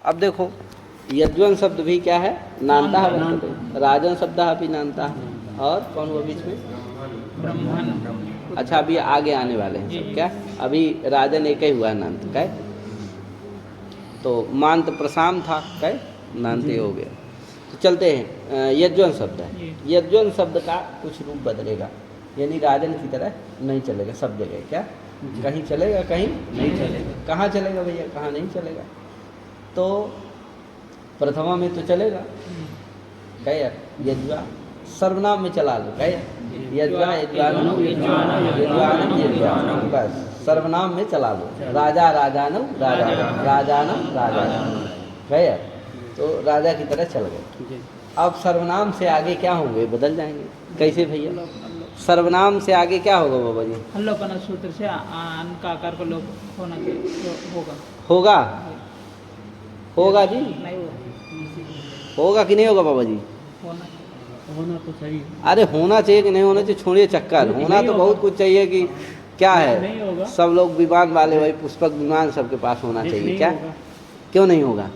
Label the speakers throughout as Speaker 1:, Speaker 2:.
Speaker 1: अब देखो यज्वन शब्द भी क्या है, नानता है, राजन शब्द भी नानता है, और कौन हुआ बीच में,
Speaker 2: ब्रह्मन।
Speaker 1: अच्छा अभी आगे आने वाले हैं सब क्या, अभी राजन एक ही हुआ है नान्त, कै तो मांत प्रसाम था, कै नान्त हो गया। तो चलते हैं, यज्वन शब्द है, यज्वन शब्द का कुछ रूप बदलेगा, यानी राजन की तरह नहीं चलेगा सब जगह, क्या कहीं चलेगा कहीं नहीं चलेगा। कहाँ चलेगा भैया, कहाँ नहीं चलेगा, तो प्रथमा में तो चलेगा, क्या यार यज्वा सर्वनाम में चला लो, क्या यज्वा यज्वानम यज्वानम यज्वानम, बस सर्वनाम में चला लो, राजा राजानम राजानम राजानम राजानम, क्या यार तो राजा की तरह चल गए। अब सर्वनाम से आगे क्या होंगे, बदल जाएंगे, कैसे भैया, सर्वनाम से आगे क्या होगा बाबा जी,
Speaker 2: हल्लोपना सूत्र से आन का आकार को लोप होना चाहिए, होगा
Speaker 1: होगा होगा जी,
Speaker 2: नहीं होगा,
Speaker 1: होगा कि नहीं होगा बाबा जी,
Speaker 2: होना तो चाहिए।
Speaker 1: अरे होना चाहिए कि नहीं होना चाहिए, छोड़िए चक्कर, होना तो बहुत कुछ चाहिए कि क्या है, सब लोग विमान वाले वही पुष्पक विमान सबके पास होना चाहिए, क्या क्यों नहीं होगा,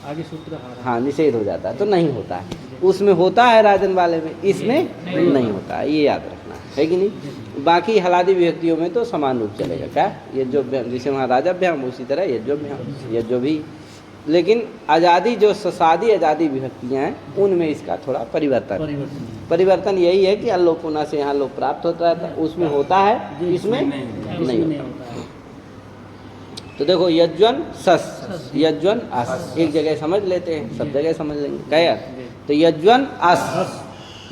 Speaker 2: आगे सूत्र
Speaker 1: हाँ निषेध हो जाता है तो नहीं होता है, उसमें होता है राजन वाले में, इसमें नहीं होता है, ये याद रखना है कि नहीं। बाकी हलादी विभक्तियों में तो समान रूप चलेगा, क्या ये जो जैसे वहाँ राजाभ्याम उसी तरह ये जो भी, लेकिन आज़ादी जो ससादी आज़ादी विभक्तियाँ हैं उनमें इसका थोड़ा परिवर्तन यही है कि अल्लोपुना से यहाँ लोप प्राप्त होता है, उसमें होता है, इसमें नहीं होता। तो देखो यज्वन सस यज्वन अस, एक जगह समझ लेते हैं, सब जगह समझ लेंगे, क्या तो यज्वन अस,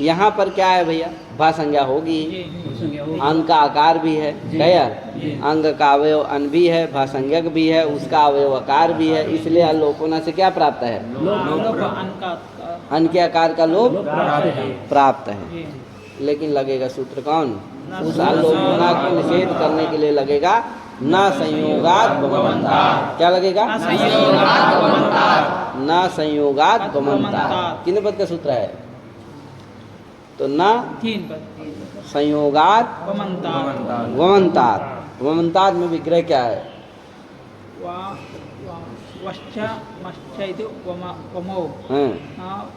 Speaker 1: यहाँ पर क्या है भैया, भा संज्ञा होगी, अंग का आकार भी है, क्या अंग का अवयव अन भी है, भा संज्ञक भी है, उसका अवयव आकार भी है, इसलिए अल्लोपना से क्या प्राप्त है, अन के आकार का लोप प्राप्त है। लेकिन लगेगा सूत्र कौन, उस अल्लोपना को निषेध करने के लिए लगेगा न संयोगात बमन्तात्, क्या लगेगा न संयोगात बमन्तात्, कितने पद का सूत्र है, तो न संयोगात वमन्तात्, वमन्तात् में विग्रह क्या है,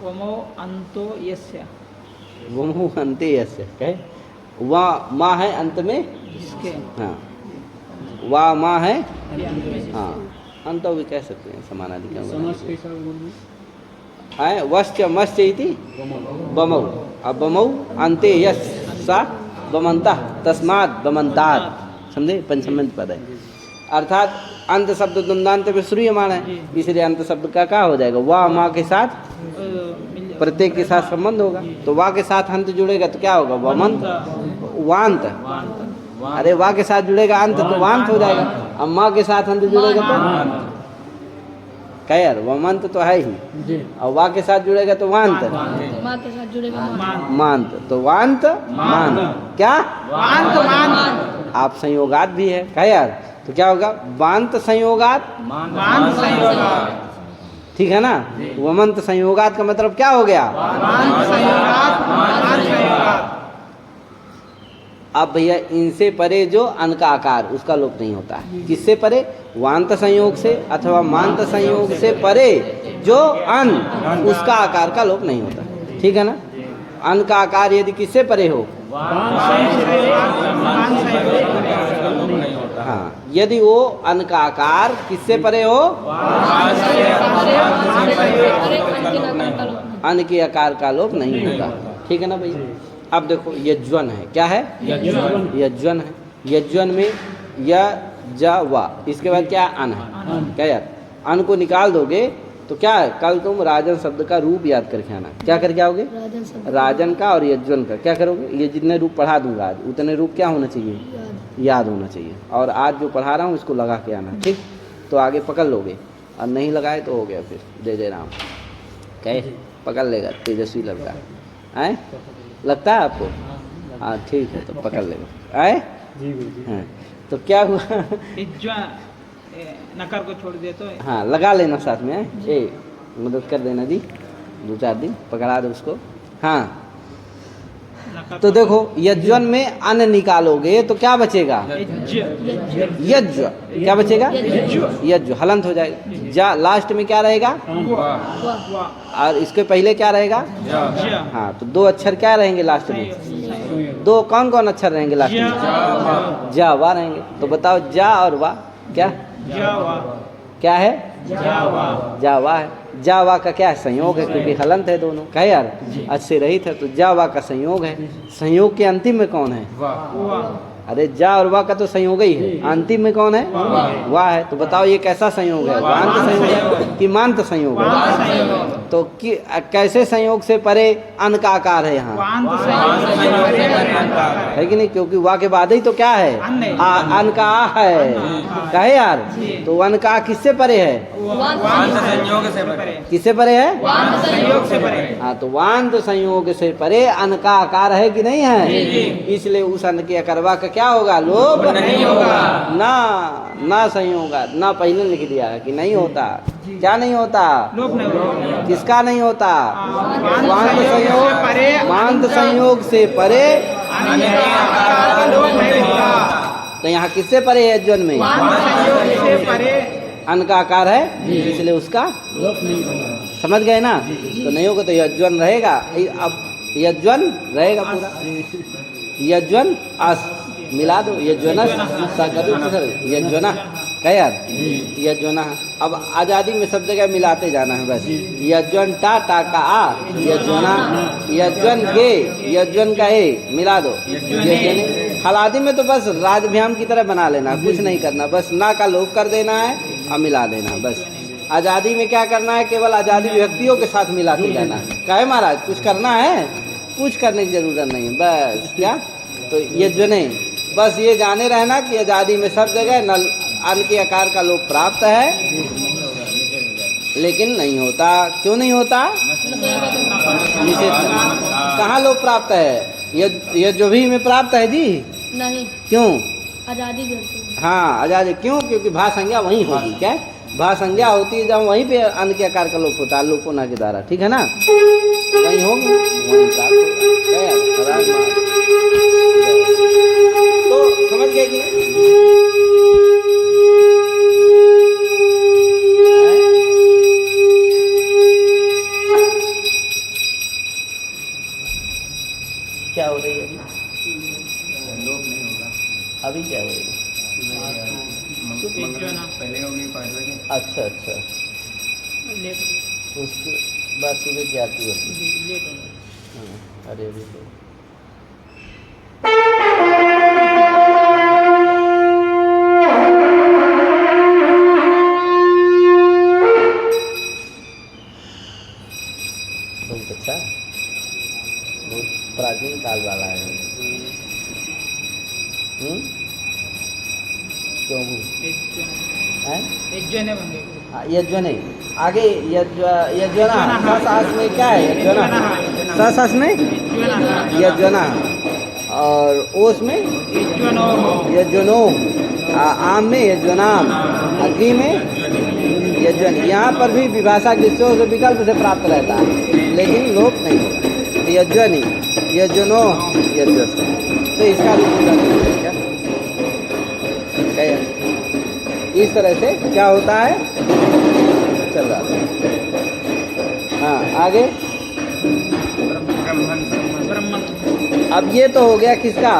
Speaker 2: वमो अंतो यस्य,
Speaker 1: वमो अन्ते यस्य, कहे वह माँ है अंत में
Speaker 2: इसके,
Speaker 1: हाँ वाह माँ है, हाँ अंत भी कह सकते हैं समानाधिकरण है, वश्च मश्च इति बमौ, अब बमौ अंते यश सा बमंता तस्मात् बमन्तात्, समझे, पंचम पद है, अर्थात अंत शब्द द्वंद्वांत में श्रूयमाण है, इसलिए अंत शब्द का क्या हो जाएगा, वाह माँ के साथ प्रत्येक के साथ संबंध होगा, तो वाह के साथ अंत जुड़ेगा तो क्या होगा, वमंत वांत, अरे वाह के साथ जुड़ेगा अंत तो वांत हो जाएगा, अब माँ के साथ अंत जुड़ेगा तो क्या यार, वमंत तो है ही, और वाह के साथ जुड़ेगा तो वांत, मांत तो वांत मान, क्या आप संयोगात भी है, क्या यार, तो क्या होगा, वांत संयोगात, ठीक है ना, वमंत संयोगात का मतलब क्या हो गया, अब भैया इनसे परे जो अन का आकार उसका लोप नहीं होता है, किससे परे, वांत संयोग से अथवा मांत संयोग से परे जो अन, उसका आकार का लोप नहीं होता, ठीक है ना। अन का आकार यदि किससे परे हो, हाँ यदि वो अन का आकार किससे परे हो, अन के आकार का लोप नहीं होगा, ठीक है ना भैया। अब देखो यज्वन है, क्या है, यज्वन है, यज्वन में य ज वा, इसके बाद क्या अन है, क्या यार, अन को निकाल दोगे तो क्या है, कल तुम राजन शब्द का रूप याद करके आना, क्या करके आओगे, राजन का और यज्वन का क्या करोगे, ये जितने रूप पढ़ा दूंगा आज उतने रूप क्या होना चाहिए, याद होना चाहिए, और आज जो पढ़ा रहा हूँ इसको लगा के आना, ठीक, तो आगे पकड़ लोगे, और नहीं लगाए तो हो गया फिर जय जय राम, क्या पकड़ लेगा तेजस्वी लड़का है, लगता है आपको, हाँ ठीक है तो पकड़ लेगा, आए हाँ, तो क्या हुआ
Speaker 2: नकार को छोड़ दिया तो
Speaker 1: हाँ लगा लेना साथ में, ए मदद कर देना जी, 2-4 दिन पकड़ा दो उसको, हाँ तो देखो यज्वन में अन निकालोगे तो क्या बचेगा? यज्व। क्या बचेगा? यज्व। हलंत हो जाएगा। जा लास्ट में क्या रहेगा? और इसके पहले क्या रहेगा? हाँ, तो दो अक्षर क्या रहेंगे लास्ट में? दो कौन कौन अक्षर रहेंगे लास्ट में? जा वा रहेंगे। तो बताओ जा और वा क्या क्या है? जावा है। जावा का क्या है? संयोग है, क्योंकि हलंत है दोनों। कहे यार अच्छे रहित है, तो जावा का संयोग है। संयोग के अंतिम में कौन है? अरे जा और वाह का तो संयोग ही है, अंतिम में कौन है? वाह है। तो बताओ ये कैसा संयोग है? वांत संयोग है कि मांत संयोग है? तो कैसे संयोग से परे अन का आकार है यहाँ? है कि नहीं? क्योंकि वाह के बाद ही तो क्या है? अन का आ है। कहे यार तो अन का किससे परे है? किससे परे है? हाँ, तो वांत संयोग से परे अन का आकार है कि नहीं है? इसलिए उस अन के अकरवा का क्या होगा? लोप नहीं होगा। ना संयोग ना पहले लिख दिया है कि नहीं होता। क्या नहीं होता? किसका नहीं होता? वांत संयोग से परे। तो यहाँ किससे परे है? यज्वन में अन का आकार है, इसलिए उसका समझ गए ना? तो नहीं होगा तो यज्वन रहेगा। अब यज्वन रहेगा पूरा। यज्वन अस मिला दो, यज्वना यज्वना। क्या यार? यज्वना। अब आजादी में सब जगह मिलाते जाना है बस। यज्वन टा का आ, यज्वना। यज्वन गे, यज्वन का ए मिला दो, यज्वने। हलादी में तो बस राजभ्याम की तरह बना लेना, कुछ नहीं करना, बस ना का लोप कर देना है और मिला देना बस। आजादी में क्या करना है? केवल आजादी व्यक्तियों के साथ मिलाते जाना है। कहे महाराज कुछ करना है? कुछ करने की जरूरत नहीं, बस क्या? तो यज्वने, बस ये जाने रहना कि आजादी में सब जगह नल अन के आकार का लोप प्राप्त है, लेकिन नहीं होता। क्यों नहीं होता? निषेध। कहाँ लोप प्राप्त है? ये जो भी में प्राप्त है जी?
Speaker 3: नहीं।
Speaker 1: क्यों?
Speaker 3: आजादी।
Speaker 1: हाँ, आजादी। क्यों? क्योंकि भा संज्ञा वहीं होगी। क्या भा संज्ञा होती है? जब वहीं पे अन के आकार का लोप होता है, लोप होना के द्वारा। ठीक है ना? वहीं होगी, वहीं प्राप्त होगा। तो समझ गए कि क्या हो रही है अभी? लोप नहीं होगा। अभी क्या हो रही है? अच्छा अच्छा, उसके बाद सूर्य की आरती होती है। अरे अभी तो बहुत अच्छा, बहुत प्राचीन काल वाला है। क्यों? यज्वन है आगे। यज्वना सास में क्या है? यज्वना सास में यज्वना, और ओस में यज्वनो, आम में यज्वनाम, अग्नि में यज्वन। यहाँ पर भी विभाषा के से विकल्प से प्राप्त रहता है, लेकिन लोप नहीं होगा। यज्वनी, यज्वनो, यज्वस। तो इसका भी क्या इस तरह से क्या होता है? चल रहा है। हाँ, आगे। अब ये तो हो गया किसका?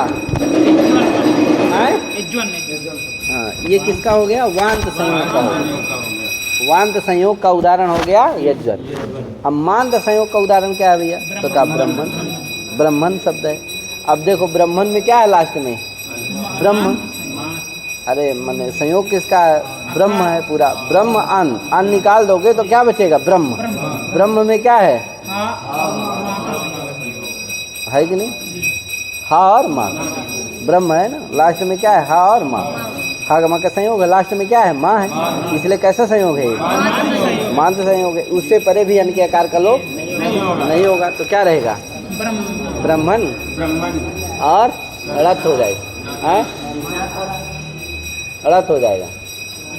Speaker 1: हाँ, ये किसका हो गया? वांत संयोग का हो गया। वांत संयोग का उदाहरण हो गया यज्वन। अब मांत संयोग का उदाहरण क्या है भैया? तो क्या? ब्रह्मन। ब्रह्मन शब्द है। अब देखो ब्रह्मन में क्या है लास्ट में? ब्रह्म। अरे मने संयोग किसका है? ब्रह्म है पूरा। ब्रह्म अन निकाल दोगे तो क्या बचेगा? ब्रह्म। ब्रह्म में क्या है? है कि नहीं? हा और माँ। ब्रह्म है ना, लास्ट में क्या है? हा और माँ। हा माँ का संयोग है, लास्ट में क्या है? माँ है। इसलिए कैसा संयोग है? मांत संयोग है। उससे परे भी अन के आकार का लोप नहीं होगा। तो क्या रहेगा? ब्रह्मन और रथ हो जाएगा। अड़त हो जाएगा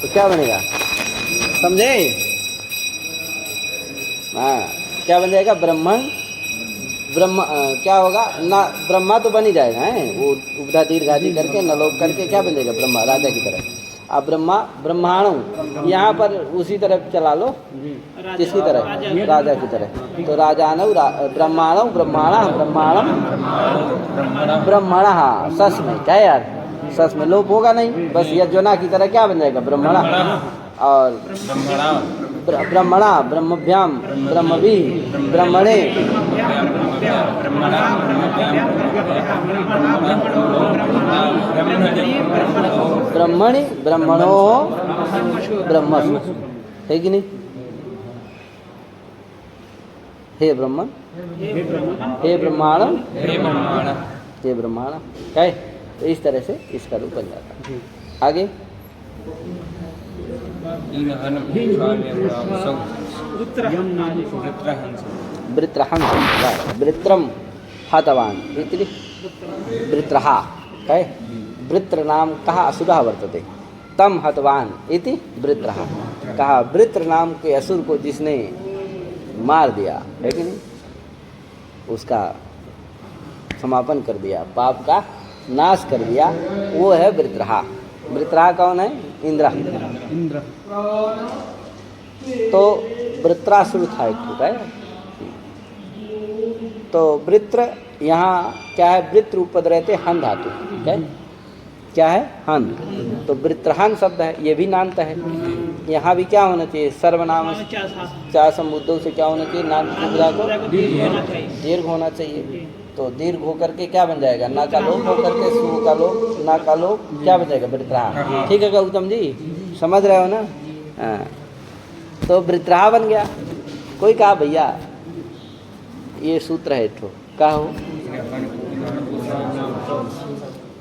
Speaker 1: तो क्या बनेगा? समझे? हाँ, क्या बन जाएगा? ब्रह्मण क्या होगा ना, ब्रह्मा तो बन ही जाएगा है, वो उपधा दीर्घादि करके नलोक करके क्या बन जाएगा ब्रह्मा, राजा की तरह। अब ब्रह्माणु यहाँ पर उसी तरफ चला लो, किसकी तरह, राजा की तरह। तो राजानव ब्रह्माणव ब्रह्माणा ब्रह्माणम ब्रह्मणा, सस में क्या है यार, सस में लोप होगा नहीं, बस यज्वना की तरह क्या बन जाएगा ब्रह्मणा। और ब्रह्मणा ब्रह्मभ्याम ब्रह्मवी ब्रह्मणे ब्रह्मणि ब्रह्मणो ब्रह्मसु, है कि नहीं। हे ब्रह्मन, हे ब्रह्माण, हे ब्रह्माण, है। तो इस तरह से इसका रूप बन जाता है। आगे वृत्रहंस, वृत्रम हतवान इति वृत्रहा, है। वृत्र नाम कहा असुरः वर्तते, तम हतवान इति वृत्रहा, कहा वृत्र नाम के असुर को जिसने मार दिया, है कि नहीं, उसका समापन कर दिया, पाप का नाश कर दिया, वो है वृत्रहा। वृत्रहा कौन है, इंद्र।
Speaker 2: इंद्र
Speaker 1: तो वृत्रासुर था एक होता है। तो वृत्र यहाँ क्या है, वृत्र उपद रहते हन धातु, क्या है हन, तो वृत्रहन शब्द है, ये भी नान्त है। यहाँ भी क्या होना चाहिए, सर्वनाम चार संबुद्धों से क्या होना चाहिए, नाम को दीर्घ होना चाहिए। तो दीर्घ होकर के क्या बन जाएगा, ना का लोप होकर के सु का लोप, ना का लोप क्या बन जाएगा, वृत्रहा। ठीक है गौतम जी, समझ रहे हो ना। हाँ, तो वृत्रहा बन गया। कोई कहा भैया ये सूत्र है ठो, का हो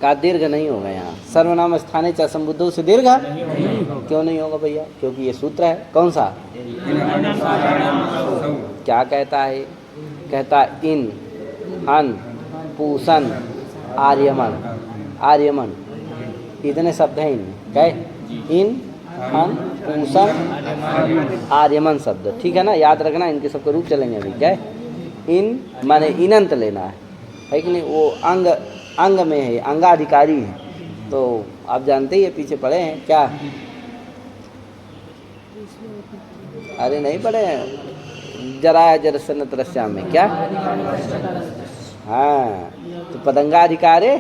Speaker 1: का दीर्घ नहीं होगा यहाँ, सर्वनाम स्थाने च संबुद्धों से दीर्घ क्यों नहीं होगा भैया, क्योंकि ये सूत्र है। कौन सा, क्या कहता है, कहता इन हन पूसन आर्यमन, आर्यमन इतने शब्द हैं इनमें, क्या है, इन हन पूसन आर्यमन शब्द, ठीक है ना, याद रखना, इनके सबके रूप चलेंगे अभी। क्या है, इन माने इनंत लेना है कि नहीं, वो अंग अंग में है, अंगाधिकारी है। तो आप जानते ही है, पीछे पढ़े हैं क्या, अरे नहीं पढ़े हैं, जरा जरसन तरस्याम में क्या, हाँ, तो पदंगाधिकारे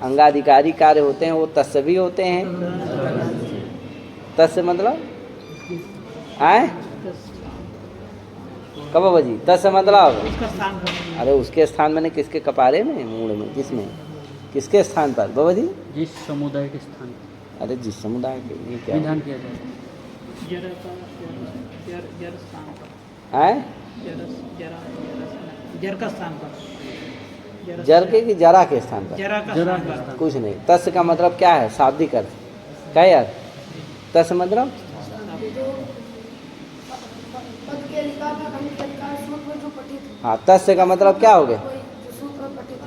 Speaker 1: अंगाधिकारी कार्य होते हैं, वो तस्य भी होते हैं। तस्य मतलब आए कब बाबा जी, तस्य मतलब, अरे उसके स्थान मैंने किसके कपारे में, मूड में, किसमें, किसके स्थान पर बाबा जी,
Speaker 2: जिस समुदाय के स्थान,
Speaker 1: अरे जिस समुदाय के, ये क्या
Speaker 2: विधान किया जाए, जर का स्थान पर,
Speaker 1: जर के कि जरा के स्थान पर,
Speaker 2: जरा का स्थान,
Speaker 1: कुछ नहीं। तस्य का मतलब क्या है, शाब्दिक अर्थ, क्या यार, तस्य मतलब हाँ, तस्य का मतलब क्या हो गया,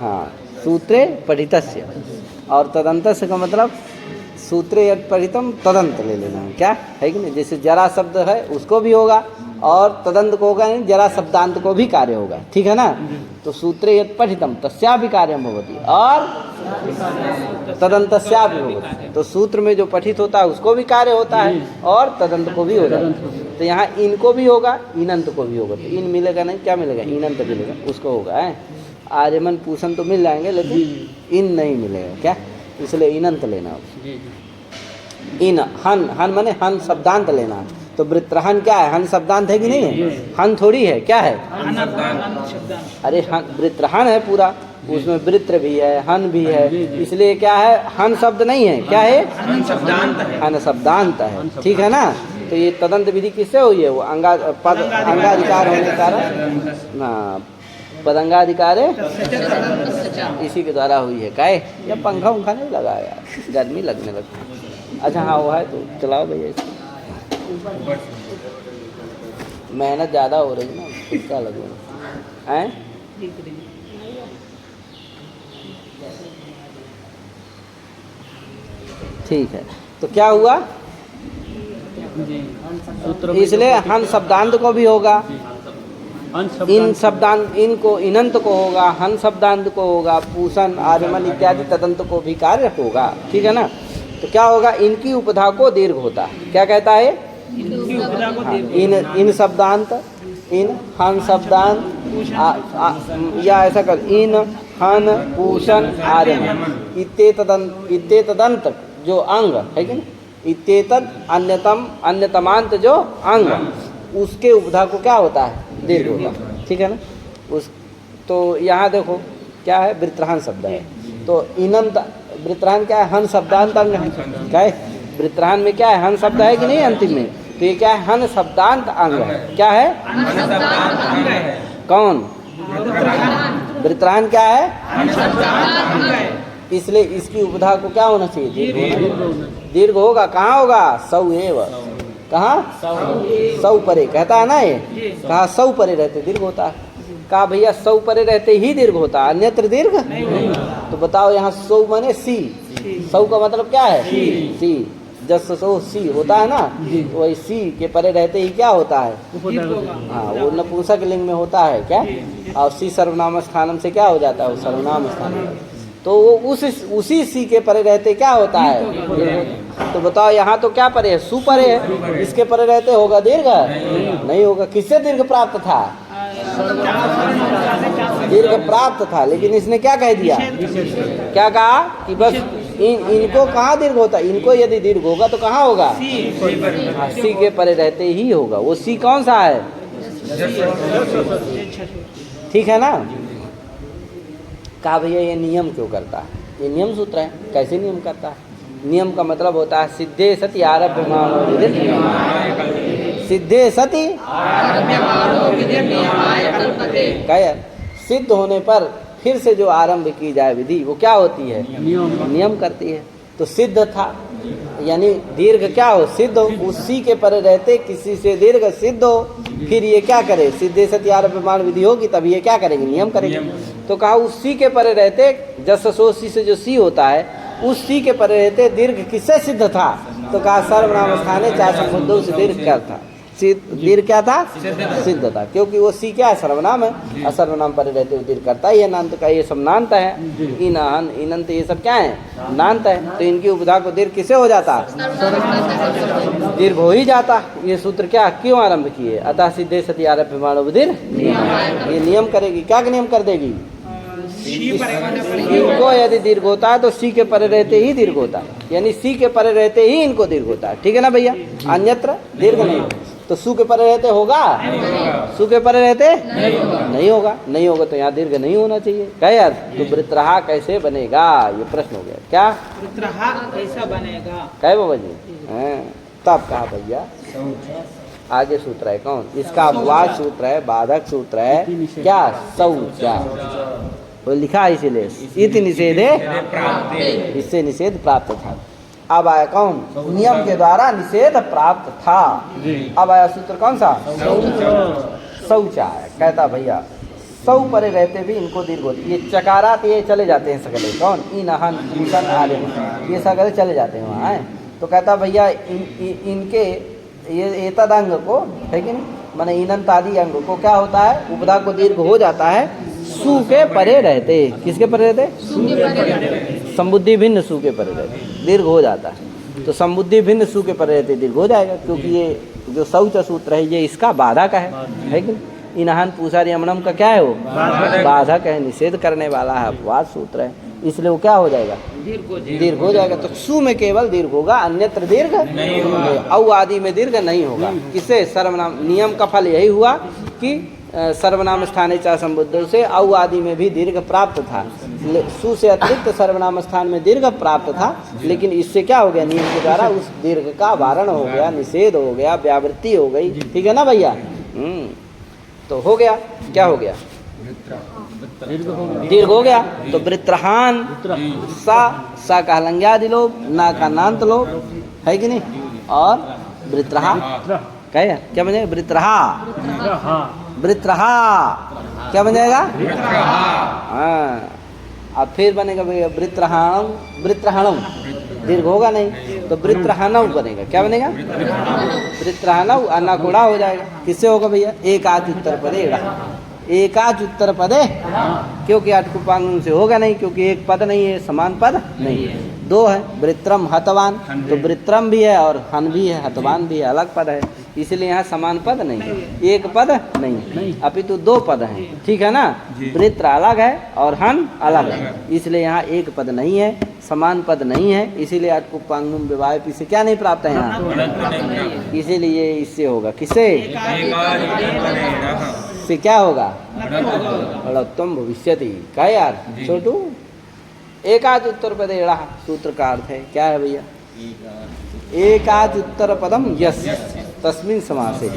Speaker 1: हाँ, सूत्रे पठितस्य, और तदंतस्य का मतलब सूत्रे यत् पठितम तदंत ले लेना है, क्या है कि नहीं। जैसे जरा शब्द है उसको भी होगा, और तदंत को होगा नहीं, जरा शब्दांत को भी कार्य होगा, ठीक है ना। तो सूत्रे यत् पठितम तस्यापि कार्यम भवति, और तदंतस्यापि भवति। तो सूत्र में जो पठित होता है उसको भी कार्य होता है, और तदंत को भी होता है। तो यहाँ इनको भी होगा, इनंत को भी होगा। तो इन मिलेगा नहीं, क्या मिलेगा, इनंत मिलेगा, उसको होगा है। आर्यमन पूषण तो मिल जाएंगे, लेकिन इन नहीं मिलेगा, क्या, इसलिए इनंत लेना। इन हन, हन माने हन शब्दांत लेना। तो वृत्रहन क्या है, हन शब्दांत है कि नहीं है, हन थोड़ी है, क्या है, अरे हन वृत्रहन है पूरा, उसमें वृत्र भी है, हन भी है, इसलिए क्या है, हन शब्द नहीं है, क्या है, हन शब्दांत है, ठीक है ना। तो ये तदंत विधि किससे हुई है, वो अंगाधिकार होने के कारण ना, पदंगाधिकार इसी के द्वारा हुई है। काहे, या पंखा उंखा नहीं लगा यार, गर्मी लगने लगती। अच्छा हाँ वो है, तो चलाओ भैया इसको, मेहनत ज़्यादा हो रही है ना, किसका लगेगा हैं। ठीक है, तो क्या हुआ, इसलिए हन शब्दांत को भी होगा, इन शब्दांत, इनको इनंत को होगा, हन शब्दांत को होगा, पूषण आर्यमन इत्यादि तदंत को भी कार्य होगा। ठीक है ना। तो क्या होगा, इनकी उपधा को दीर्घ होता है। क्या कहता है, इन शब्दांत, इन हन शब्दांत या ऐसा कर, इन हन पूषण आर्यमन इत्तेतदंत जो अंग है कि नहीं, इत्तेतद अन्यतमांत जो अंग, उसके उपधा को क्या होता है, दीर्घ होता है। ठीक है ना। उस तो यहाँ देखो क्या है, वृत्रहान शब्द है। तो इनंत वृत्रहान क्या है, हन शब्दांत अंग है। क्या है, वृत्रहान में क्या है, हन शब्द है कि नहीं अंतिम में, तो ये क्या है, हन शब्दांत अंग है। क्या है, कौन, वृत्रहान क्या है, इसलिए इसकी उपधा को क्या होना चाहिए, दीर्घ होगा। कहाँ होगा, सौ एव, कहाँ, सौ परे कहता है ना, ये कहा सौ परे रहते दीर्घ होता है। कहा भैया सौ परे रहते ही दीर्घ होता है, अन्यत्र दीर्घ तो बताओ। यहाँ सौ माने सी, सौ का मतलब क्या है, सी, जस सो सी होता है ना, तो वही सी के परे रहते ही क्या होता है, हाँ वो नपुंसक लिंग में होता है क्या, और सी सर्वनाम स्थानम से क्या हो जाता है, वो सर्वनाम स्थान, तो वो उसी सी के परे रहते क्या होता है। तो बताओ यहाँ तो क्या परे है, सु परे है, इसके परे रहते होगा दीर्घ, नहीं होगा। किससे दीर्घ प्राप्त था, दीर्घ प्राप्त था, लेकिन इसने क्या कह दिया, क्या कहा कि बस इनको कहाँ दीर्घ होता, इनको यदि दीर्घ होगा तो कहाँ होगा, सी के परे रहते ही होगा। वो सी कौन सा है, ठीक है ना। कहा भैया ये नियम क्यों करता है, ये नियम सूत्र है। कैसे नियम करता है, नियम का मतलब होता है सिद्धे सति आरभ्यमाणो विधिर, सिद्धे सति क्या, सिद्ध होने पर फिर से जो आरंभ की जाए विधि, वो क्या होती है, नियम करती है। तो सिद्ध था यानी दीर्घ क्या हो, सिद्ध हो, उसी के परे रहते किसी से दीर्घ सिद्ध हो, फिर ये क्या करे, सिद्धे सति आरभ्यमाण विधि होगी तब ये क्या करेंगे, नियम करेंगे। तो कहा उसी के परे रहते, जस सो सी से जो सी होता है, उस सी के परे रहते दीर्घ किससे सिद्ध था, तो कहा सर्वनाम स्थाने चार संबंधों से दीर्घ क्या था, दीर्घ क्या था, सिद्ध था, क्योंकि वो सी क्या है, सर्वनाम है, और सर्वनाम पर रहते हुए दीर्घ करता ही है। नान्त का ये सब नान्त है, इनहन इनंत ये सब क्या है, नान्त है। तो इनकी उपधा को दीर्घ किसे हो जाता, दीर्घ हो ही जाता। ये सूत्र क्या क्यों आरंभ किए, अतः सिद्धे सति आरभ्यमाणो विधिर, ये नियम करेगी, क्या नियम कर देगी, इनको यदि दीर्घ होता है तो सी के परे रहते ही दीर्घ होता है, यानी सी के परे रहते ही इनको दीर्घ होता है। ठीक है ना भैया, अन्यत्र दीर्घ नहीं। तो सु के परे रहते होगा, सु के परे रहते नहीं होगा, नहीं होगा तो यहाँ दीर्घ नहीं होना चाहिए। क्या यार, तो वृत्रहा कैसे बनेगा, ये प्रश्न हो गया। क्या
Speaker 2: वृत्रहा कैसा बनेगा,
Speaker 1: कहे बाबा जी, तब कहा भैया आगे सूत्र है कौन, इसका अपवाद सूत्र है, बाधक सूत्र है क्या, शौचा, वो लिखा है इसीलिए, इति निषेधे, इससे निषेध प्राप्त था। अब आया कौन, नियम के द्वारा निषेध प्राप्त था। अब आया सूत्र कौन सा, शौचा है। कहता भैया सौ परे रहते भी इनको दीर्घ होती, ये चकारात ये चले जाते हैं सगले, कौन, इनहन पूषण आर्यमन, ये सगले चले जाते हैं वहाँ। तो कहता भैया इनके ये तद अंग को है कि नहीं, माने इनंत आदि अंग को क्या होता है, उपधा को दीर्घ हो जाता है सु के परे रहते, किसके परे रहते, संबुद्धि भिन्न सु के परे रहते दीर्घ हो जाता है। तो संबुद्धि भिन्न सु के परे रहते दीर्घ हो जाएगा, क्योंकि ये जो शौच सूत्र है ये इसका बाधक है कि इनहन पूषा यमनम का क्या है, वो बाधक है, निषेध करने वाला है, अपवाद सूत्र है, इसलिए वो क्या हो जाएगा, दीर्घ हो जाएगा। तो सु में केवल दीर्घ होगा, अन्यत्र दीर्घ नहीं होगा, औ आदि में दीर्घ नहीं होगा। किससे, सर्वनाम, नियम का फल यही हुआ कि सर्वनाम स्थाने चा संबुद्धों से औ आदि में भी दीर्घ प्राप्त था, सु से अतिरिक्त सर्वनाम स्थान में दीर्घ प्राप्त था, लेकिन इससे क्या हो गया, नियम के द्वारा उस दीर्घ का वारण हो गया, निषेध हो गया, व्यावृत्ति हो गई। ठीक है ना भैया, तो हो गया, क्या हो गया, दीर्घ हो गया। तो वृत्रहान सा का हलंग्यादि लोग, ना का नान्त लोग है कि नहीं, और वृत्रहा क्या बन जाएगा, वृत्रहा क्या बन जाएगा, हाँ। अब फिर बनेगा भैया वृत्रहाणम, वृत्रहाणम दीर्घ होगा नहीं, तो वृत्रहनौ बनेगा। क्या बनेगा? वृत्रहनौ, अनाकोड़ा हो जाएगा। किससे होगा भैया? एकाच उत्तर पदे एकाच उत्तर पदे, क्योंकि अटकुपांग से होगा नहीं, क्योंकि एक पद नहीं है, समान पद नहीं है, दो है। वृत्रम हतवान, तो वृत्रम भी है और हन भी है, हतवान भी है, अलग पद है, इसलिए यहाँ समान पद नहीं है, एक पद नहीं है, अपितु दो पद हैं। ठीक है ना? वृत्र अलग है और हन अलग है, इसलिए यहाँ एक पद नहीं है, समान पद नहीं है, इसीलिए अटकुपांगुम विवाह से क्या नहीं प्राप्त है यहाँ, इसीलिए इससे होगा। किससे? से क्या होगा? अड़त्वम भविष्यति। क्या यार छोटू? एकाच उत्तर पदे एड़ा सूत्र का अर्थ है क्या है भैया? एकाच उत्तर पदम यस तस्मिन समासे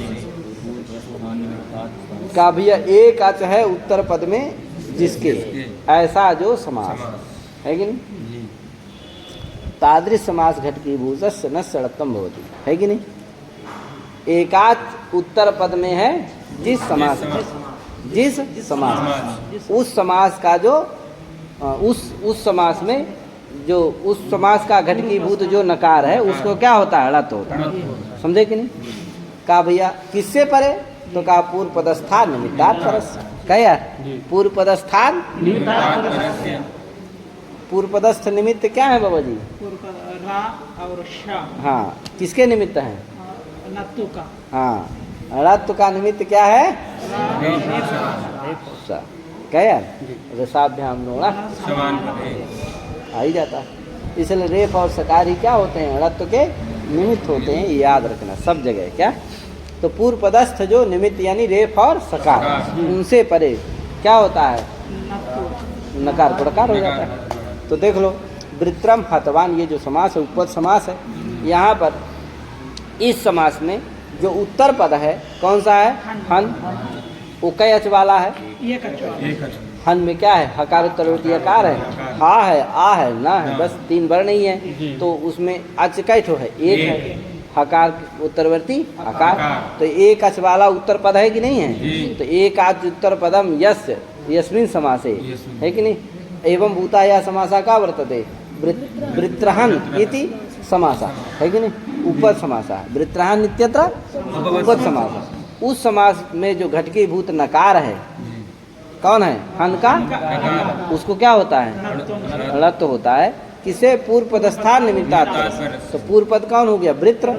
Speaker 1: का भैया एकाच है उत्तर पद में जिसके, ऐसा जो समास है कि नहीं? तादृश समास घटकीभूतस्य न सड़त्वम भवति, है कि नहीं? एकाच उत्तर पद में है जिस समास उस समास का जो उस समास में जो उस समास का घटकीभूत जो नकार है उसको क्या होता है? ड़त्व होता है। समझे कि नहीं? कहा भैया किससे परे? तो कहा पूर्व पदस्थान निमित्तात् परस्य। क्या यार? पूर्व पदस्थान पूर्व पदस्थ निमित्त क्या है बाबा जी?
Speaker 2: रा और शा।
Speaker 1: हाँ, किसके निमित्त है?
Speaker 2: नत्तु का।
Speaker 1: हाँ, ड़त्व का निमित्त क्या है? क्या यार? रसाभ्याम नोड़ा आ ही जाता है, इसलिए रेफ और सकार ही क्या होते हैं? ड़त्व के निमित्त होते हैं, याद रखना सब जगह। क्या? तो पूर्व पदस्थ जो निमित्त यानी रेफ और सकार, उनसे परे क्या होता है? नकार प्रकार हो जाता है। तो देख लो, वृत्रम हतवान ये जो समास है उपपद समास है। यहाँ पर इस समास में जो उत्तर पद है कौन सा है? हन। वो कई अच वाला है? हन में क्या है? हकार उत्तरवर्ती अकार है, हा है, आ है, ना है, बस तीन वर्ण नहीं है, तो उसमें अच कई ठो है? एक है, हकार उत्तरवर्ती अकार, तो एक अच वाला उत्तर पद है कि नहीं है? तो एक आच उत्तर पदम यस्य यस्मिन् समासे, है कि नहीं? एवं भूता या समासा का वर्तते वृत्रहन इति समासा, है कि नहीं? उपपद समासा। वृत्रहन इत्यत्र उपपद समासा। उस समास में जो घटकीभूत नकार है कौन है? हन का, उसको क्या होता है? ड़त्व होता है। किसे? पूर्व पदस्थान निमित्तात्। तो पूर्व पद कौन हो गया? वृत्र।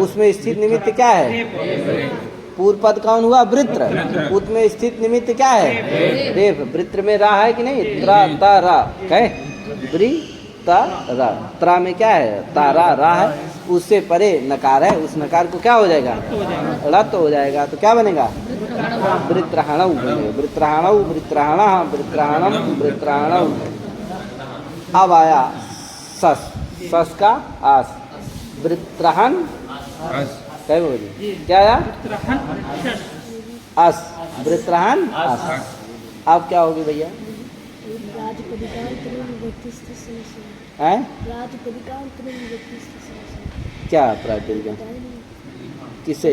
Speaker 1: उसमें स्थित निमित्त क्या है? पूर्व पद कौन हुआ? वृत्र। उसमें स्थित निमित्त क्या है? रेफ। वृत्र में रा है कि नहीं? त्रा ता रा, कहे ब्री ता रा, त्रा में क्या है? तारा रा है, उससे परे नकार है, उस नकार को क्या हो जाएगा? ड़त्व हो जाएगा। तो क्या बनेगा? वृत्रहणौ बनेगा। वृत्रहणौ, वृत्रहणः, वृत्रहणम, वृत्रहणौ। अब आया सस, सस का आस, वृत्रहन क्या बोली? क्या आया? अस, वृत्रहन अस। अब क्या होगी भैया? क्या प्रातिपदिक? किसे?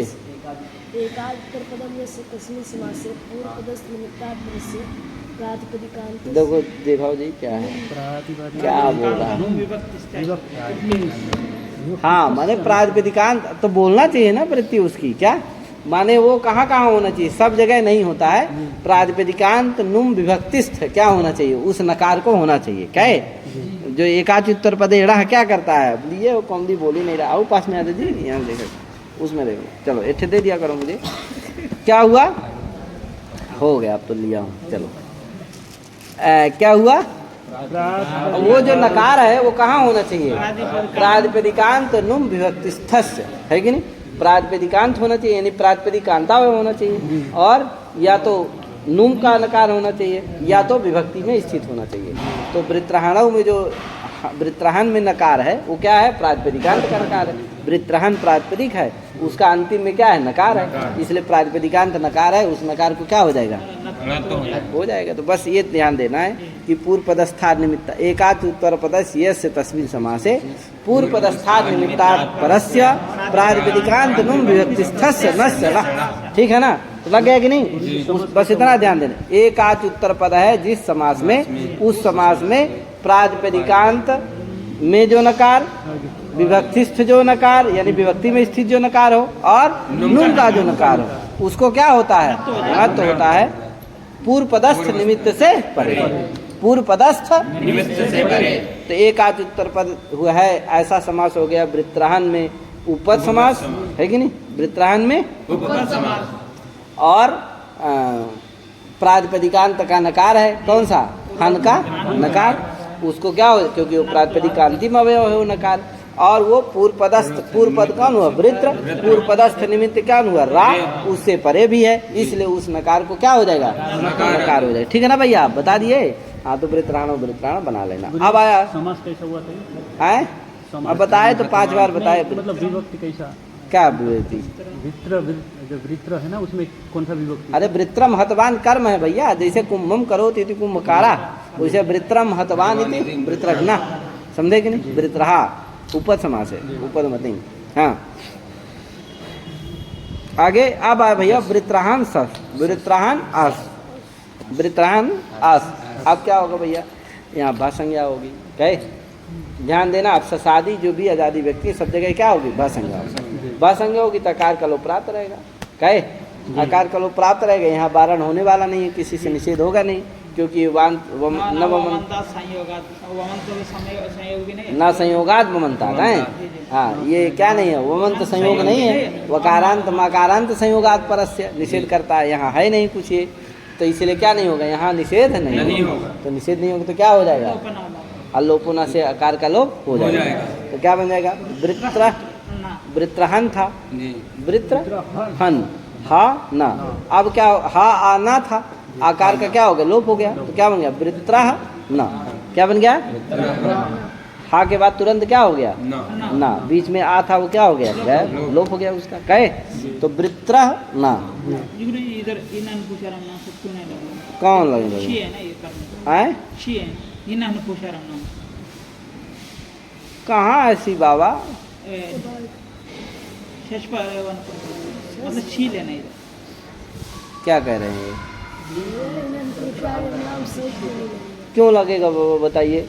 Speaker 1: देखो देखो जी क्या है, क्या बोल रहा है? हाँ, माने प्रातिपदिकांत तो बोलना चाहिए ना वृत्ति उसकी। क्या माने? वो कहाँ कहाँ होना चाहिए? सब जगह नहीं होता है। प्रातिपदिकांत नुम विभक्तिस्थ क्या होना चाहिए? उस नकार को होना चाहिए। क्या है? जो एकाच उत्तर पद एड़ा क्या करता है? लिए वो कौन दी बोल ही नहीं रहा। आओ पास में आते जी, यहाँ देखो, उसमें देखो। चलो एठे दे दिया करो मुझे। क्या हुआ? हो गया, अब तो लिया हूँ। चलो क्या हुआ? वो जो नकार है वो कहाँ होना चाहिए? प्रातिपदिकांत नुम विभक्तिस्थस्य, है कि नहीं? प्रातिपदिकांत होना चाहिए, यानी प्रातिपदिकांता होना चाहिए, और या तो नुम का नकार होना चाहिए या तो विभक्ति में स्थित होना चाहिए। तो वृत्रहणौ में जो वृत्रहन में नकार है वो क्या है? प्रातिपदिकांत का नकार है। वृत्रहन प्रातिपदिक है, उसका अंतिम में क्या है? नकार है, इसलिए प्रातिपदिकांत नकार है, उस नकार को क्या हो जाएगा? हो जाएगा। तो बस ये ध्यान देना है कि पूर्व पदस्थान निमित्त एकाच उत्तर पदस्य यस्य तस्मिन् समासे पूर्व पदस्थान निमित्तात् परस्य प्रातिपदिकांत नुम विभक्तिस्थस्य नस्य णः। ठीक है ना? तो लग गया कि नहीं? बस इतना ध्यान देना। एकाच उत्तर पद है जिस समास में, उस समास में प्रातिपदिकांत में जो नकार, विभक्तिस्थ जो नकार यानी विभक्ति में स्थित जो नकार हो, और नून का जो नकार हो, उसको क्या होता है? तो होता है पूर्व पदस्थ निमित्त से परे। पूर्व पदस्थ निमित्त से परे। तो एक आच उत्तर पद हुआ है, ऐसा समास हो गया वृत्राहन में उपपद समास, है कि नहीं? वृत्राहन में उपपद समास। और प्रातिपदिकांत का नकार है, कौन सा? हन का नकार। उसको क्या हो, क्योंकि वो प्रातिपदिक का अंतिम अवयव है वो नकार। और वो पूर्व पदस्थ, पूर्व पद कौन हुआ? वृत्र। पूर्व पदस्थ निमित्त क्या हुआ? रा। उससे परे भी है, इसलिए उस नकार को क्या हो जाएगा? नकार हो जाएगा। ठीक है ना भैया, आप बता दिए। हाँ, तो वृत्राण बना लेना। अब आया
Speaker 3: समास कैसा हुआ था?
Speaker 1: है अब बताए तो 5 बार बताए।
Speaker 3: मतलब विभक्ति कैसा?
Speaker 1: क्या विभक्ति?
Speaker 3: वृत्र, जो वृत्र है ना, उसमें कौन सा विभक्ति?
Speaker 1: अरे वृत्रम हतवान कर्म है भैया, जैसे कुंभम करो इति कुंभकारा, वैसे वृत्रम हतवान इति वृत्रघ्ना, समझे कि नहीं? वृत्रहा उपद समास है, उपद मति। हाँ, आगे अब आए भैया वृत्राहन सस, वृत्राहन आस, वृत्राहन आस। अब क्या होगा भैया? यहाँ भाषंज्ञा होगी। कहे ध्यान देना, आप ससादी जो भी आजादी व्यक्ति सब जगह क्या होगी? भाषंज्ञा। भाषंज्ञा होगी तो आकार का लोप प्राप्त रहेगा। कहे आकार का लोप प्राप्त रहेगा। यहाँ वारण होने वाला नहीं है, किसी से निषेध होगा नहीं, क्योंकि न संयोगात वमनता है। हाँ, ये क्या नहीं है? वमंत संयोग नहीं है, वकारांत मकारांत संयोगात परस्य निषेध करता है। यहाँ है नहीं कुछ ये, तो इसलिए क्या नहीं होगा? यहाँ निषेध नहीं होगा। तो निषेध नहीं होगा तो क्या हो जाएगा? अलोपना से आकार का लोप हो जाएगा। तो क्या बन जाएगा? वृत्र, वृत्रहन था, वृत्रहन, हा ना। अब क्या? हा आना था, आकार का क्या हो गया? लोप हो गया। तो क्या बन गया? वृत्रह ना। क्या बन गया? हा के बाद तुरंत क्या हो गया? ना। बीच में आ था, वो क्या हो गया? लोप हो गया उसका। कहे तो वृत्रह ना।
Speaker 2: इधर
Speaker 1: कौन लगेगा? आए कहाँ ऐसी बाबा?
Speaker 2: मतलब छी लेना इधर।
Speaker 1: क्या कह रहे हैं? क्यों लगेगा बाबा, बताइए।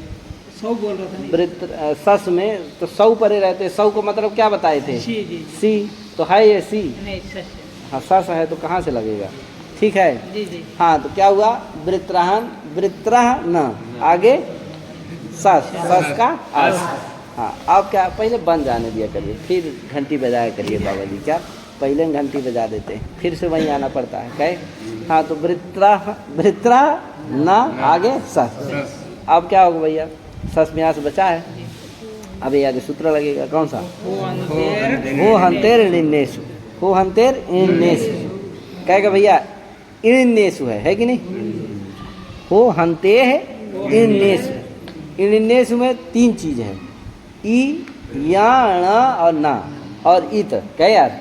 Speaker 2: सौ बोल रहा था।
Speaker 1: वृत्र सस में तो सौ परे रहते। सौ को मतलब क्या बताए थे? सी। तो है ये सी?
Speaker 2: नहीं,
Speaker 1: हाँ, सस है तो कहाँ से लगेगा? ठीक है
Speaker 2: जी जी।
Speaker 1: हाँ, तो क्या हुआ? वृत्रहन, वृत्रह न, आगे सस, सस का अस। हाँ, अब क्या? पहले बन जाने दिया करिए, फिर घंटी बजाया करिए बाबा जी। क्या पहले घंटी बजा देते हैं, फिर से वहीं आना पड़ता है। कहे हाँ, तो वृत्रह, वृत्रह न, आगे सस। अब क्या होगा भैया? सस में यहाँ से बचा है। अब ये आगे सूत्र लगेगा, कौन सा? हो हंतेर इन्नेसु, हो हंतेर इन्नेसु। कहेगा भैया इन्नेसु है कि नहीं? हो हंते है इन्नेसु। इन्नेसु में 3 चीज है, ई, या, ण और ना और इत। कहे यार,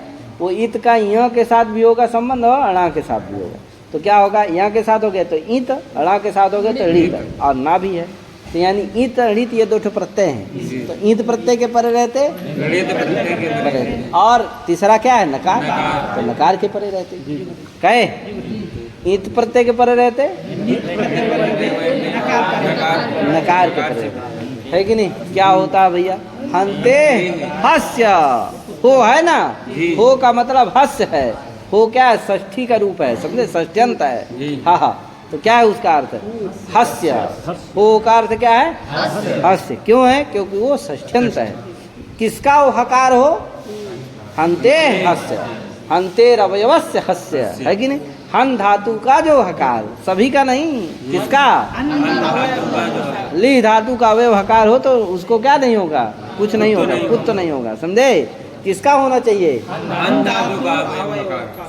Speaker 1: वो इत का य के साथ भी होगा संबंध और अणा के साथ भी होगा। तो क्या होगा? यहाँ के साथ हो गया तो ईत, अणा के साथ हो गया तो ऋत, और ना भी है। तो यानी ईत ऋत ये 2 प्रत्यय हैं। तो ईत प्रत्यय के परे रहते, और तीसरा क्या है? नकार। तो नकार के परे रहते। कहे ईत प्रत्यय के परे रहते, नकार के परे, है कि नहीं? क्या होता है भैया? हंते हस्य। हो है ना? हो का मतलब हस्य है। हो क्या है? षष्ठी का रूप है, समझे? षष्ठ्यंत है। हाँ हाँ, तो क्या है उसका अर्थ? हस्य। हो का अर्थ क्या है? हस्य। क्यों है? क्योंकि वो षष्ठ्यंत है। किसका वो हकार हो? हंते हस्य, हंतेर अवयवस्य हस्य, है कि नहीं? हन धातु का जो हकार, सभी का नहीं। किसका? ली धातु का अवयव हकार हो तो उसको क्या नहीं होगा? कुछ नहीं होगा, कुछ तो नहीं होगा, समझे? किसका होना चाहिए?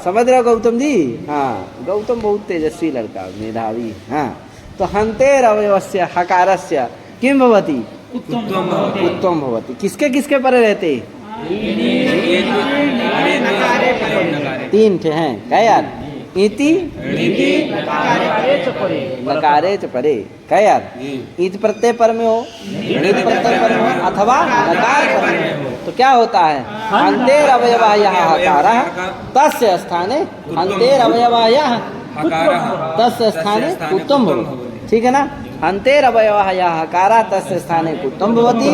Speaker 1: समझ रहे हो गौतम जी? हाँ, गौतम बहुत तेजस्वी लड़का, मेधावी। हाँ, तो हंतेर अवयवस्य हकारस्य किम भवति? उत्तम भवति। किसके किसके परे रहते? 3 थे हैं। क्या यार? इति नकारे च परे। क्या यार? ईत प्रत्यय पर में हो, ऋत प्रत्यय पर में हो, अथवा नकार पर में हो, तो क्या होता है? हंतेर अवयवायः हकारः तस्य स्थाने हंतेर अवयवायः तस्य स्थाने उत्तम भवति। ठीक है ना? हंतेर अवयवः यः हकारा तस्य स्थाने कुत्वं भवति।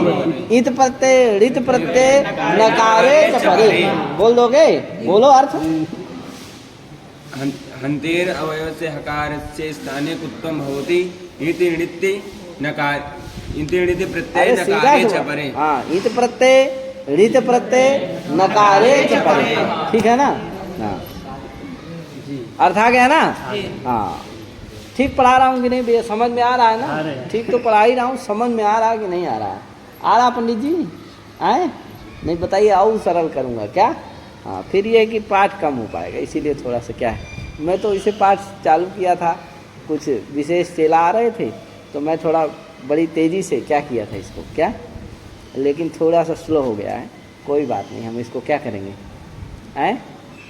Speaker 1: इत प्रत्यय ऋत प्रत्यय नकारे च परे। बोल दोगे? बोलो अर्थ।
Speaker 4: हन्तेर अवयवस्य हकारस्य स्थाने कुत्वं भवति। इति णिति नकार इति णिति प्रत्यय
Speaker 1: अरे सीधा
Speaker 4: नकारे
Speaker 1: से
Speaker 4: च
Speaker 1: बोल।
Speaker 4: परे।
Speaker 1: हाँ, इत प्रत्यय ऋत प्रत्यय नकारे च परे। ठीक है ना? हाँ, अर्थ आ गया ना? हाँ, ठीक पढ़ा रहा हूँ कि नहीं भैया? समझ में आ रहा है
Speaker 3: आ रहे
Speaker 1: ना?
Speaker 3: हैं।
Speaker 1: ठीक तो पढ़ा ही रहा हूँ, समझ में आ रहा है कि नहीं आ रहा है? आ रहा पंडित जी? आए नहीं बताइए, और सरल करूँगा क्या? हाँ, फिर ये है कि पाठ कम हो पाएगा, इसीलिए थोड़ा सा क्या है, मैं तो इसे पाठ चालू किया था, कुछ विशेष चेला आ रहे थे तो मैं थोड़ा बड़ी तेज़ी से क्या किया था इसको, क्या, लेकिन थोड़ा सा स्लो हो गया है। कोई बात नहीं, हम इसको क्या करेंगे, आए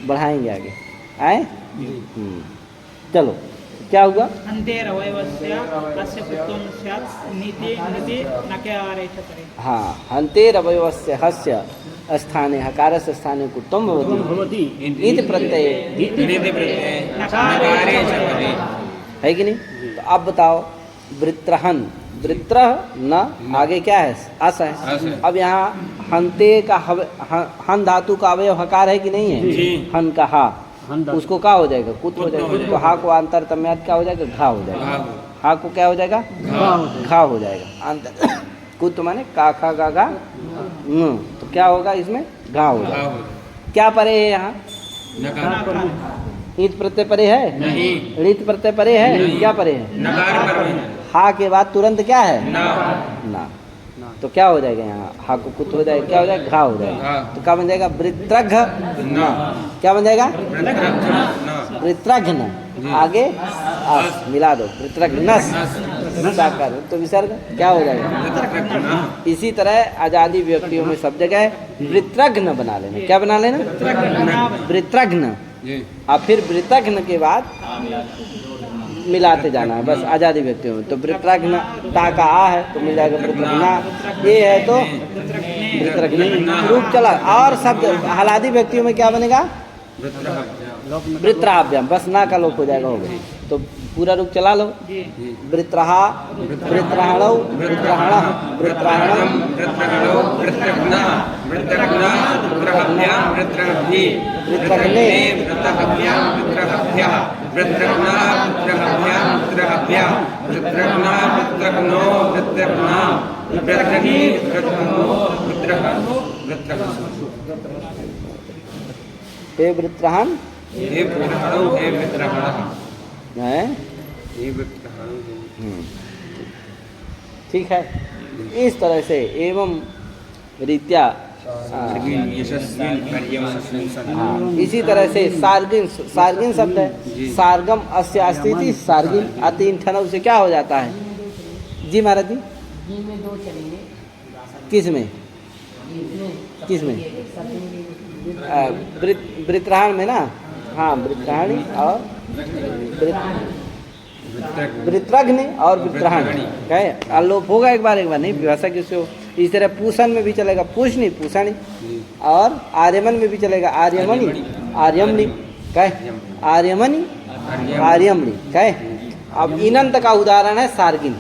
Speaker 1: बढ़ाएंगे आगे, आए। चलो, क्या हुआ?
Speaker 2: अंतेर अवयवस्य अस्य कुत्वं स्यात् नीति नीति नकारे च परे।
Speaker 1: हाँ, हंतेर अवयवस्य हस्य स्थाने हकारस्य स्थाने कुत्वं भवति।
Speaker 3: भवति
Speaker 1: इति प्रत्यय
Speaker 4: णिति प्रत्यय नकारे च परे।
Speaker 1: है कि नहीं? तो अब बताओ, वृत्रहन, वृत्र न आगे क्या है, अस है।
Speaker 4: अस है।
Speaker 1: अब यहाँ हंते का हन धातु का अवयव हकार है कि नहीं है?
Speaker 4: जी।
Speaker 1: हन का हा,
Speaker 3: हन धातु।
Speaker 1: उसको क्या हो जाएगा, कुत हो
Speaker 4: कुत
Speaker 1: जाएगा।
Speaker 4: हो जाएगा।
Speaker 1: तो हा को अंतर तम्यात क्या हो जाएगा, घा हो जाएगा।
Speaker 4: घा।
Speaker 1: हा को क्या हो जाएगा,
Speaker 4: घा।
Speaker 1: घा हो जाएगा। अंतर कुत माने का खा गा गा तो क्या होगा इसमें, घा हो
Speaker 4: घा
Speaker 1: जाएगा।
Speaker 4: हो।
Speaker 1: क्या परे है यहाँ?
Speaker 4: नकार
Speaker 1: ईत प्रत्यय परे है?
Speaker 4: नहीं।
Speaker 1: ऋत प्रत्यय परे है?
Speaker 4: नहीं।
Speaker 1: क्या परे है?
Speaker 4: नकार पर है।
Speaker 1: हा के बाद तुरंत क्या है,
Speaker 4: ना।
Speaker 1: ना। तो क्या हो जाएगा यहाँ, हा को कुत हो जाएगा, क्या हो जाएगा, घा हो जाएगा।
Speaker 4: घा।
Speaker 1: तो क्या बन जाएगा, वृत्रघ
Speaker 4: ना।
Speaker 1: क्या बन जाएगा,
Speaker 4: ना।
Speaker 1: वृत्रघ्न।
Speaker 4: जी।
Speaker 1: आगे अस मिला दो, वृत्रघ्नस कर तो विसर्ग क्या हो जाएगा। इसी तरह आजादी व्यक्तियों में सब जगह वृत्रघ्न बना लेना। क्या बना लेना, वृत्रघ्न।
Speaker 4: जी।
Speaker 1: और फिर वृत्रघ्न के बाद मिलाते जाना है बस आजादी व्यक्तियों में। तो वृत्रघ्न ता का आ है तो मिल जाएगा वृत्रघ्ना, ये है तो वृत्रघ्न। रूप चला, और शब्द हलादी व्यक्तियों में क्या बनेगा, वृत्राभ्याम, बस ना का लोप हो जाएगा, हो गया। तो पूरा रूप चला लो, वृत्रहा, वृत्रहणौ, वृत्रहणः, वृत्रहणम्,
Speaker 4: वृत्रहणौ, वृत्रघ्ना, वृत्रघ्ना, वृत्रहभ्यां, वृत्रहभ्ये,
Speaker 1: वृत्रघ्ने,
Speaker 4: वृत्रहभ्यां, वृत्रहभ्यः, वृत्रघ्ना, वृत्रहभ्यां, वृत्रहभ्यः, वृत्रघ्ना, वृत्रघ्नो, वृत्रघ्ना, वृत्रघ्ने, वृत्रघ्नो, वृत्रहन्, वृत्रहन्।
Speaker 1: हे वृत्रहन,
Speaker 4: हे वृत्रहणौ, हे वृत्रहणः,
Speaker 1: है
Speaker 4: हे वृत्रहणौ।
Speaker 1: ठीक है। इस तरह से एवं रीत्या
Speaker 4: यशस्विन पर्यवसायन सन।
Speaker 1: हाँ, इसी तरह से सार्गिन, सार्गिन शब्द है, सार्गम अस्य अस्तिति सार्गिन, अतीन ठनव से क्या हो जाता है जी महाराज जी, किस में, किस में, वृत्रहण में ना, हाँ वृत्रहणी और वृत्रघ्न और वृत्रहण कहे, आलोप होगा एक बार नहीं, भाषा किससे हो। इस तरह पूषण में भी चलेगा, पूषणी पूषणी, और आर्यमन में भी चलेगा, आर्यमणि आर्यमणि कहे, आर्यमणि आर्यमणि कहे। अब इनंत का उदाहरण है सार्गिन,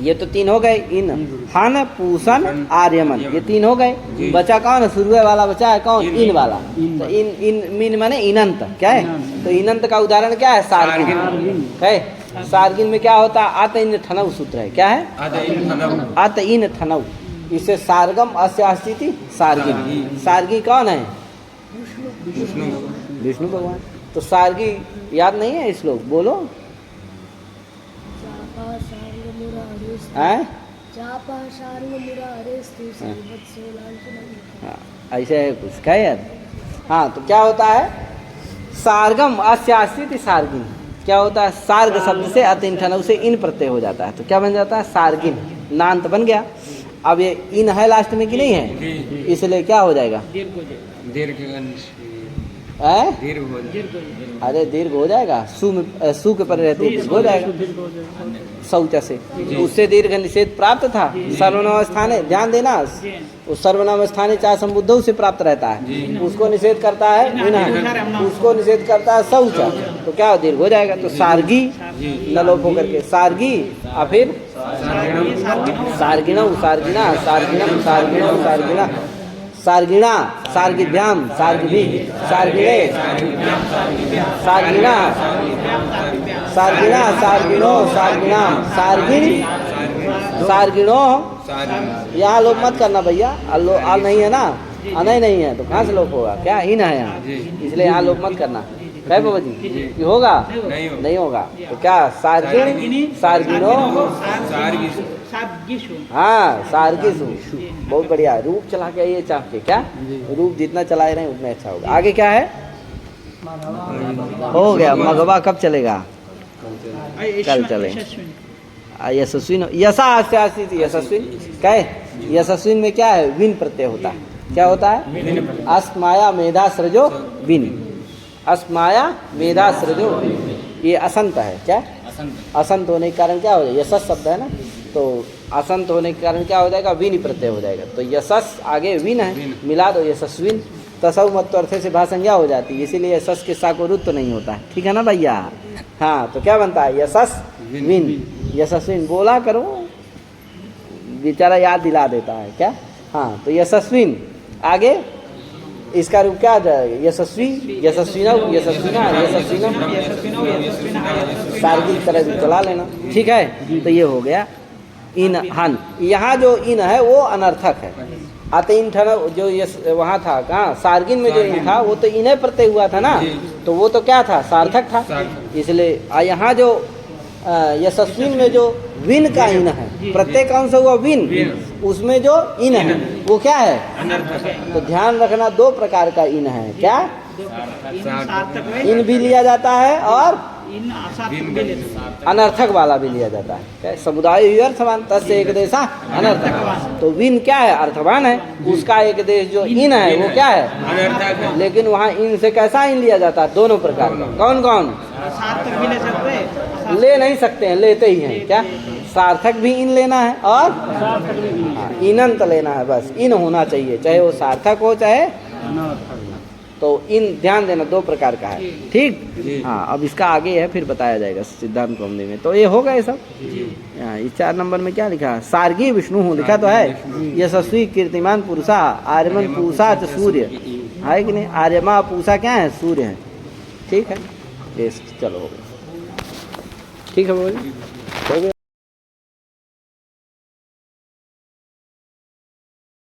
Speaker 1: ये तो तीन हो गए, इन हन पूषण आर्यमन, ये तीन हो गए। बचा कौन, शुरू वाला बचा है कौन, इन वाला। तो इन मीन माने इनंत, क्या है, तो इनंत का उदाहरण क्या है, सार्गिन है। सार्गिन में क्या होता है, आत इन ठनव सूत्र है, क्या है, आत इन ठनव। इससे सार्गम अस्य अस्तिति सार्गिन। सार्गी कौन है, विष्णु भगवान। तो सार्गी याद नहीं है श्लोक, बोलो हैं? हाँ, ऐसे है कुछ, क्या है यार। हाँ, तो क्या होता है, सार्गम अस्यास्ति सार्गिन, क्या होता है, सार्ग शब्द से अतिन ठनव से इन प्रत्यय हो जाता है, तो क्या बन जाता है, सार्गिन, नांत बन गया। अब ये इन है लास्ट में कि नहीं है, इसलिए क्या हो जाएगा, अरे दीर्घ हो जाएगा, सु के पर रहते दीर्घ हो जाएगा शौच से। उससे दीर्घ निषेध प्राप्त था, सर्वनाम स्थाने, ध्यान देना, उस सर्वनाम स्थाने चाहे संबुद्ध से प्राप्त रहता है, उसको निषेध करता है, उसको निषेध करता है शौच। तो क्या दीर्घ हो जाएगा, तो सार्गी न लोप होकर के सार्गी, और फिर सार्गिणौ सार्गिणा सार्गिणम सार्गिणौ सार्गिणा सार्गिणा सार्गिभ्याम सार्गिभिः सार्गिणे सार्गिणा सार्गिणा सार्गिणो सार्गिणाम सार्गिण सार्गिणो। यहाँ लोप मत करना भैया, आ नहीं है ना, अनय नहीं है तो कहाँ से लोप होगा, क्या इन है यहाँ, इसलिए यहाँ लोप मत करना। कहे बाबा जी कि होगा, नहीं होगा, तो क्या सार्गिण सार्गिणो, हाँ सार्गिसु, बहुत बढ़िया। रूप चला के आइए चाप के, क्या रूप जितना चलाए रहे उतना अच्छा होगा। आगे क्या है, हो गया मगवा कब चलेगा, कल चलेगा। यशस्विन यशा आस्यासी यशस्विन, कहे यशस्विन में क्या है, विन प्रत्यय होता है, क्या होता है, अस्माया मेधा सृजो विन, अस्माया मेधा सृजो, ये असंत है, क्या असंत होने के कारण क्या हो जाएगा, यशस शब्द है ना, तो असंत होने के कारण क्या हो जाएगा, विन प्रत्यय हो जाएगा, तो यशस आगे विन है, मिला दो यशस्विन, तसव मत अर्थ से भाषंज्ञा हो जाती है, इसीलिए यशस के साथ को रुत्व नहीं होता है, ठीक है ना भैया। हाँ तो क्या बनता है, यशस विन, यशस्विन बोला करो, बेचारा याद दिला देता है, क्या हाँ, तो यशस्विन आगे इसका रूप क्या आ जाएगा, यशस्वी यशस्विनौ यशस्विना यशस्विनम, सार्गिक तरह भी चला लेना, ठीक है। तो ये हो गया इन हन, यहाँ जो इन है वो अनर्थक है, आते इन ठन जो वहाँ था, कहाँ सार्गिन में जो इन था वो तो इन्हें प्रत्यय हुआ था ना, तो वो तो क्या था, सार्थक था, इसलिए यहाँ जो यशस्विन में जो विन का इन है, प्रत्यय कौन सा हुआ, विन, उसमें जो इन है वो क्या है, तो ध्यान रखना दो प्रकार का इन है, क्या इन भी लिया जाता है और अनर्थक वाला भी लिया जाता है, क्या समुदाय ही अर्थवान तस्य एक देशा अनर्थक, तो विन क्या है, अर्थवान है, उसका एक देश जो इन है वो क्या है,
Speaker 4: अनर्थक है,
Speaker 1: लेकिन वहाँ इन से कैसा इन लिया जाता है, दोनों प्रकार का, कौन कौन,
Speaker 2: सार्थक भी ले सकते हैं,
Speaker 1: ले नहीं सकते हैं, लेते ही हैं, क्या सार्थक भी इन लेना है और इनंत लेना है, बस इन होना चाहिए, चाहे वो सार्थक हो चाहे, तो इन ध्यान देना दो प्रकार का है, ठीक। हाँ अब इसका आगे है फिर बताया जाएगा सिद्धांत कौमुदी में, तो ये हो गए सब। इस 4 नंबर में क्या लिखा, सार्गी विष्णु हूँ लिखा तो है, यशस्वी कीर्तिमान पुरुषा आर्यमन पूषा च सूर्य है कि नहीं, आर्यमा पूषा क्या है, सूर्य है, ठीक है। चलो हो गया, ठीक है बोलिए, हो गया।